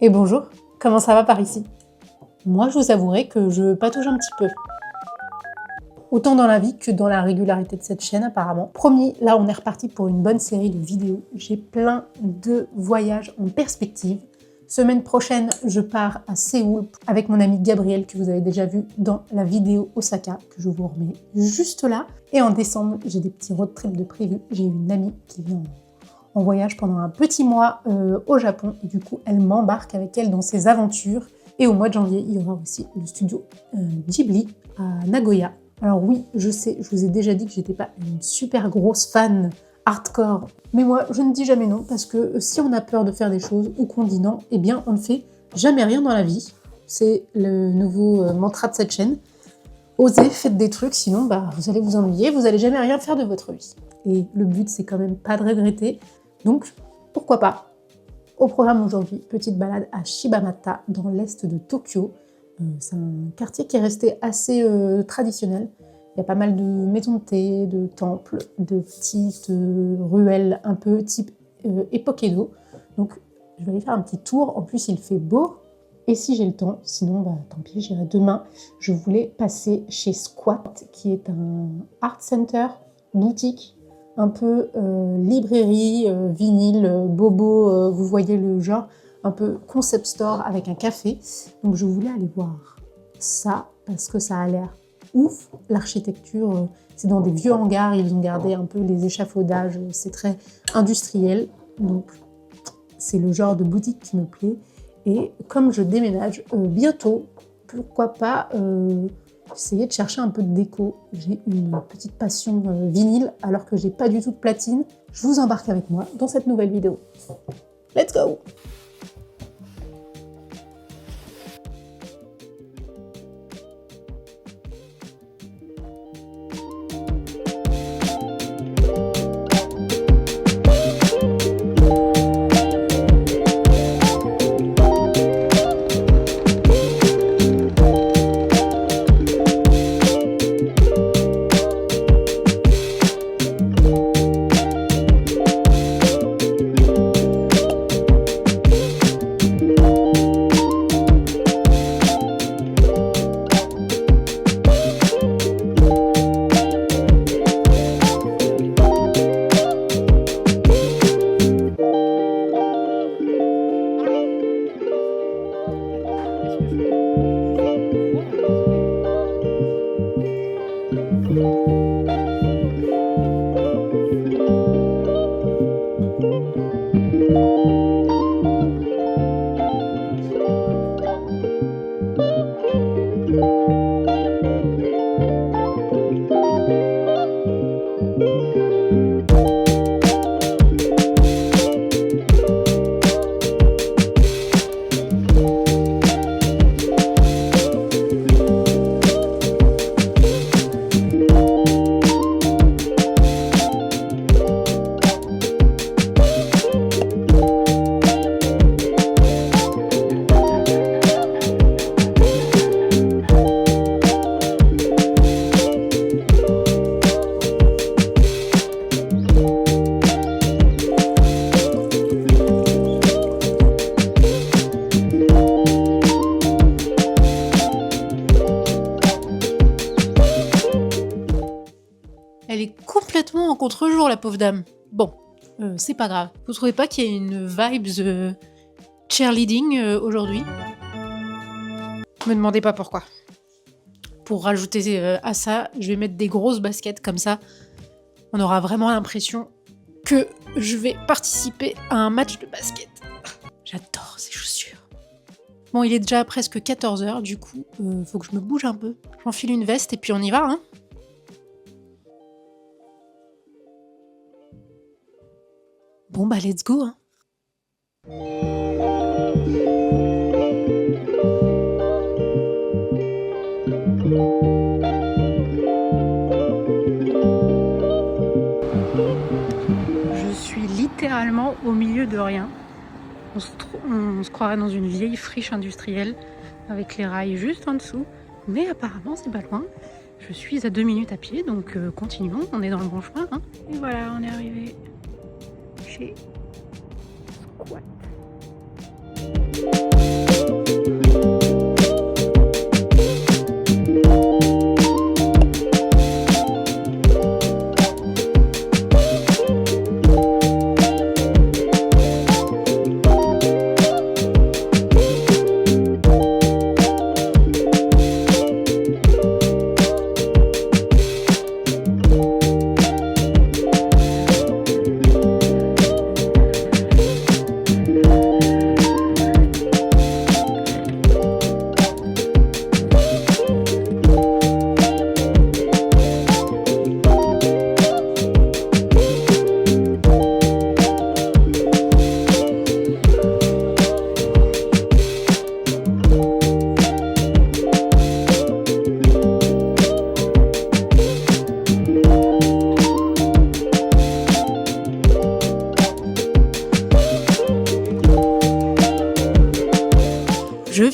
Et bonjour, comment ça va par ici? Moi, je vous avouerai que je patauge un petit peu. Autant dans la vie que dans la régularité de cette chaîne apparemment. Promis, là on est reparti pour une bonne série de vidéos. J'ai plein de voyages en perspective. Semaine prochaine, je pars à Séoul avec mon ami Gabriel que vous avez déjà vu dans la vidéo Osaka, que je vous remets juste là. Et en décembre, j'ai des petits road trips de prévus. J'ai une amie qui vient en voyage pendant un petit mois au Japon. Et du coup, elle m'embarque avec elle dans ses aventures. Et au mois de janvier, il y aura aussi le studio Ghibli à Nagoya. Alors oui, je sais, je vous ai déjà dit que j'étais pas une super grosse fan hardcore, mais moi je ne dis jamais non, parce que si on a peur de faire des choses ou qu'on dit non, eh bien on ne fait jamais rien dans la vie. C'est le nouveau mantra de cette chaîne. Osez, faites des trucs, sinon vous allez vous ennuyer, vous allez jamais rien faire de votre vie. Et le but c'est quand même pas de regretter, donc pourquoi pas. Au programme aujourd'hui, petite balade à Shibamata dans l'est de Tokyo. C'est un quartier qui est resté assez traditionnel. Il y a pas mal de maisons de thé, de temples, de petites ruelles un peu type époque Edo. Donc je vais aller faire un petit tour. En plus il fait beau. Et si j'ai le temps, sinon tant pis, j'irai demain. Je voulais passer chez Squat, qui est un art center, boutique, un peu librairie, vinyle, bobo, vous voyez le genre, un peu concept store avec un café. Donc je voulais aller voir ça parce que ça a l'air ouf. L'architecture, c'est dans des vieux hangars, ils ont gardé un peu les échafaudages, c'est très industriel. Donc c'est le genre de boutique qui me plaît. Et comme je déménage bientôt, pourquoi pas essayer de chercher un peu de déco. J'ai une petite passion vinyle alors que j'ai pas du tout de platine. Je vous embarque avec moi dans cette nouvelle vidéo. Let's go! Elle est complètement en contre-jour, la pauvre dame. Bon, c'est pas grave. Vous trouvez pas qu'il y a une vibes cheerleading aujourd'hui? Me demandez pas pourquoi. Pour rajouter à ça, je vais mettre des grosses baskets comme ça. On aura vraiment l'impression que je vais participer à un match de basket. J'adore ces chaussures. Bon, il est déjà presque 14h, du coup, faut que je me bouge un peu. J'enfile une veste et puis on y va, hein. Bon let's go, hein. Je suis littéralement au milieu de rien. On se croirait dans une vieille friche industrielle avec les rails juste en dessous, mais apparemment c'est pas loin. Je suis à 2 minutes à pied, donc continuons, on est dans le bon chemin, hein. Et voilà, on est arrivé chez Squat.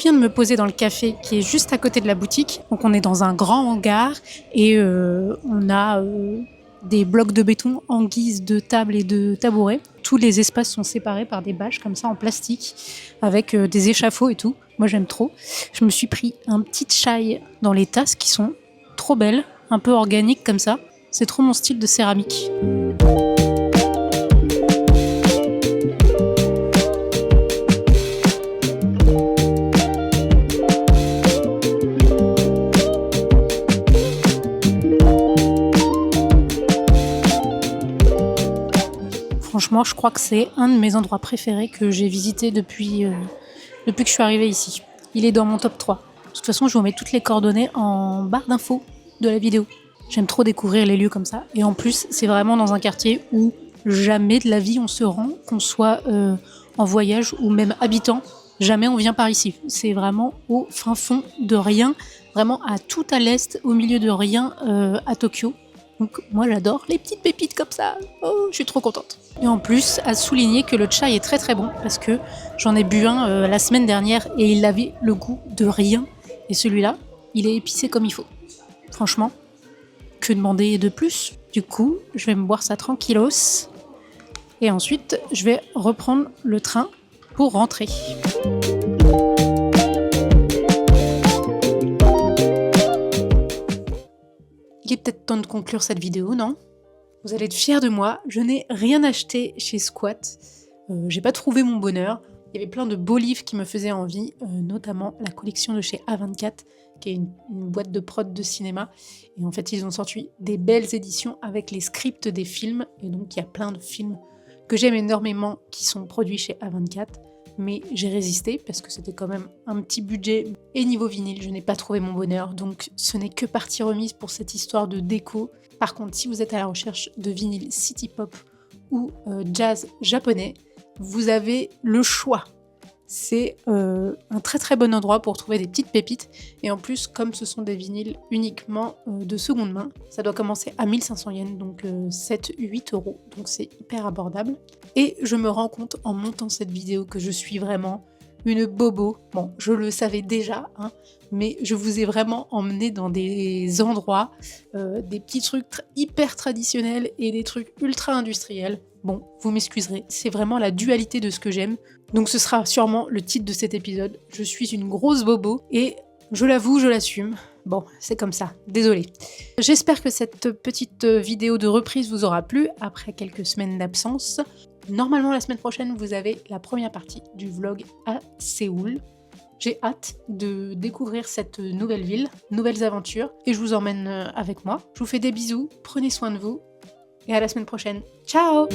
viens de me poser dans le café qui est juste à côté de la boutique. Donc on est dans un grand hangar et on a des blocs de béton en guise de table et de tabouret. Tous les espaces sont séparés par des bâches comme ça en plastique avec des échafauds et tout. Moi j'aime trop. Je me suis pris un petit chai dans les tasses qui sont trop belles, un peu organiques comme ça. C'est trop mon style de céramique. Franchement, je crois que c'est un de mes endroits préférés que j'ai visité depuis que je suis arrivée ici. Il est dans mon top 3. De toute façon, je vous mets toutes les coordonnées en barre d'infos de la vidéo. J'aime trop découvrir les lieux comme ça. Et en plus, c'est vraiment dans un quartier où jamais de la vie on se rend, qu'on soit en voyage ou même habitant. Jamais on vient par ici. C'est vraiment au fin fond de rien, vraiment à tout à l'est, au milieu de rien à Tokyo. Donc moi j'adore les petites pépites comme ça. Oh, je suis trop contente. Et en plus, à souligner que le chai est très très bon parce que j'en ai bu un la semaine dernière et il avait le goût de rien. Et celui-là, il est épicé comme il faut. Franchement, que demander de plus? Du coup, je vais me boire ça tranquillos. Et ensuite, je vais reprendre le train pour rentrer. Il est peut-être temps de conclure cette vidéo, non? Vous allez être fiers de moi, je n'ai rien acheté chez Squat. J'ai pas trouvé mon bonheur. Il y avait plein de beaux livres qui me faisaient envie, notamment la collection de chez A24, qui est une boîte de prod de cinéma. Et en fait, ils ont sorti des belles éditions avec les scripts des films. Et donc, il y a plein de films que j'aime énormément qui sont produits chez A24. Mais j'ai résisté parce que c'était quand même un petit budget. Et niveau vinyle, je n'ai pas trouvé mon bonheur. Donc, ce n'est que partie remise pour cette histoire de déco. Par contre, si vous êtes à la recherche de vinyle city pop ou jazz japonais, vous avez le choix. C'est un très très bon endroit pour trouver des petites pépites. Et en plus, comme ce sont des vinyles uniquement de seconde main, ça doit commencer à 1500 yens, donc 7-8 euros. Donc c'est hyper abordable. Et je me rends compte en montant cette vidéo que je suis vraiment une bobo. Bon, je le savais déjà, hein, mais je vous ai vraiment emmené dans des endroits, des petits trucs hyper traditionnels et des trucs ultra industriels. Bon, vous m'excuserez, c'est vraiment la dualité de ce que j'aime. Donc ce sera sûrement le titre de cet épisode. Je suis une grosse bobo et je l'avoue, je l'assume. Bon, c'est comme ça, désolée. J'espère que cette petite vidéo de reprise vous aura plu après quelques semaines d'absence. Normalement, la semaine prochaine, vous avez la première partie du vlog à Séoul. J'ai hâte de découvrir cette nouvelle ville, nouvelles aventures, et je vous emmène avec moi. Je vous fais des bisous, prenez soin de vous, et à la semaine prochaine. Ciao!